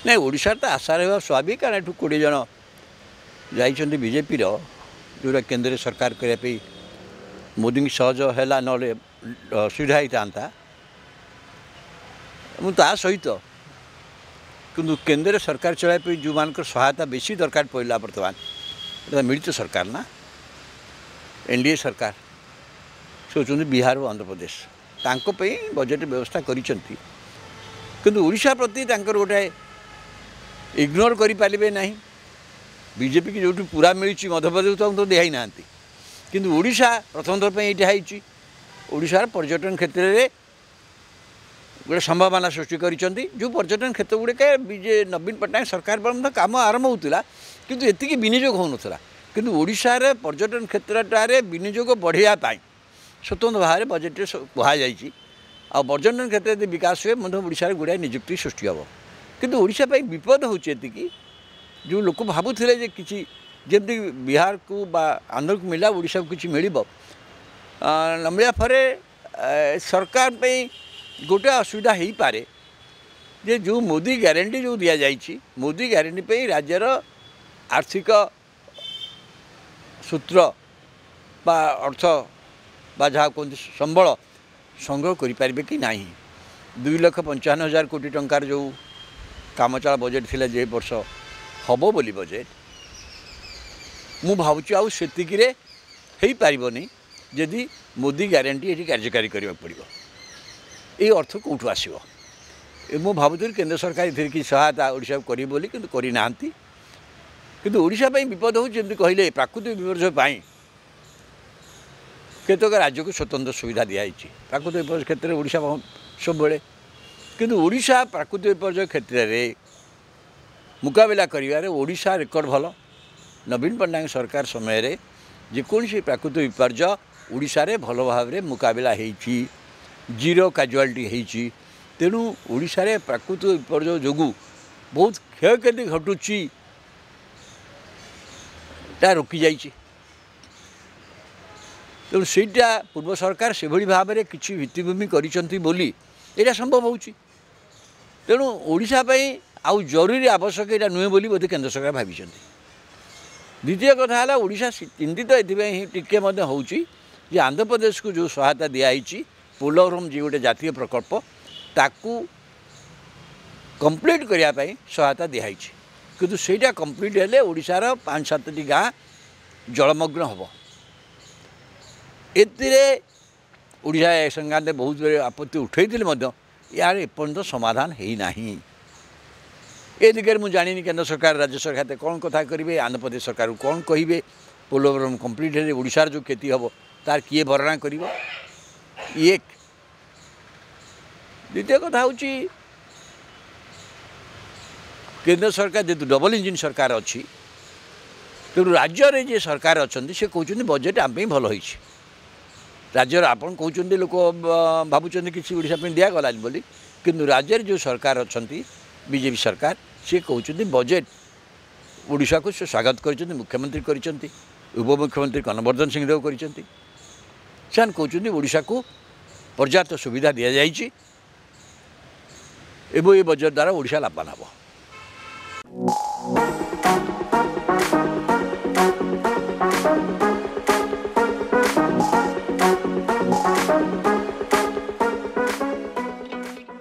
नहीं ओडिशा तो आशा रहा स्वाभाविक कारण एठू 20 जन जाइछन्ति बीजेपी जोरा केंद्र सरकार करने मोदी की सहज है ना असुविधा होता मुझे सहित किंतु केंद्र सरकार चलाइए जो मान सहायता बेसी दरकार पड़ा बर्तमान मिलित सरकार ना एनडीए सरकार से होती बिहार और आंध्र प्रदेश तांकों बजेट व्यवस्था किंतु ओडिशा प्रति गोटे इग्नोर करें ना बीजेपी की जो पूरा मिली मध्यप्रदेश तो दिखाई ना किंतु ओडिशा प्रथम थर पर यहाँ ओडिशार पर्यटन क्षेत्र में गोटे संभावना सृष्टि कर जो पर्यटन क्षेत्र गुड़िक नवीन पट्टनायक सरकार पर काम आरंभ होता किंतु एतिकी विनियोग होना किंतु ओडिशार पर्यटन क्षेत्रटारे विनियोग बढ़ावाई स्वतंत्र भाव में बजेट कहुई आ पर्यटन क्षेत्र यदि विकास हुए ओडिशार गुड़ाए निजुक्ति सृष्टि हम किंतु ओडिशा विपद होती जो लोक भावुले कि जमी बिहार को बा आंध्र को मिला ओडिशा को किसी मिल न मिला फरे सरकार पे गोटे असुविधा हो पारे जे जो मोदी ग्यारंटी जो दि जाइए मोदी ग्यारंटी पे राज्यर आर्थिक सूत्र बा अर्थ बा जहाँ कहते संबल संग्रह करें कि ना 2,55,000 कोटी टंकार जो कामचला बजेट थिला जे वर्ष हबो बोली बजेट मु भावुँ आउ सेतिकिरे हेई पारिबनी यदि मोदी ग्यारंटी ये कार्यकारी करने पड़ो ये अर्थ कौटू आसो मु भावुँ केंद्र सरकार ये कि सहायता ओडिशा को करी किंतु करना किंतु ओडिशा विपद हो जमी कहले प्राकृतिक विपर्यय केतक राज्य को स्वतंत्र सुविधा दिखाई प्राकृतिक विपर्यय क्षेत्र में ओडिशा सब बेले किंतु ओडिशा प्राकृतिक विपर्यय क्षेत्र में मुकाबला करिवारे ओडिशा रेकर्ड भल नवीन पट्टनायक सरकार समय जेकोसी प्राकृतिक विपर्यय ओडिशा रे भल भाव में मुकाबला होती जीरो काजुआलिटी होती तेणु ओडिशा रे प्राकृतिक विपर्यय जोगु बहुत क्षयक्षति घटुची ता रोकी जाइए तेणु सेटा पूर्व सरकार से भाव में किसी भित्तिभूमि करी संभव हो तेणु ओडिशा आउ जरूरी आवश्यक यहाँ नुहे बोली बोधे केंद्र सरकार भावी द्वितीय कथा है ओडिशा चिंतित टिके हो आंध्र प्रदेश को जो सहायता दिखाई पोलवरम जी गोटे जातीय प्रकल्प ताकू कंप्लीट करने सहायता दिखाई किंतु सेटा कंप्लीट हेले ओडिशार 5-7टी गाँ जलमग्न हम एतिरे ओडिशा संघाते बहुत बड़े आपत्ति उठे यार एपर्यंत समाधान होना ए दिगरे मुझे जानी केंद्र सरकार राज्य सरकार कौन कथा करेंगे आंध्र प्रदेश सरकार को कौन कहे पोलवरम कंप्लीट हेले ओडिशार जो क्षति हम तार किए भरणा कर एक द्वितीय कथा हूँ केंद्र सरकार जेतु डबल इंजिन सरकार अच्छी तेणु राज्य रे जे सरकार अच्छा से कहते बजेट आम भल हो राज्य आपन कहते लोक भावुं कि ओडिशा दिगला बोली किंतु राज्य जो सरकार अच्छा बीजेपी सरकार सी कहते बजेट ओडिशा को स्वागत कर मुख्यमंत्री कर उपमुख्यमंत्री कनवर्धन सिंहदेव कर कहते ओडिशा को पर्याप्त सुविधा दि जाइए ये बजेट द्वारा ओडिशा लाभवान हम।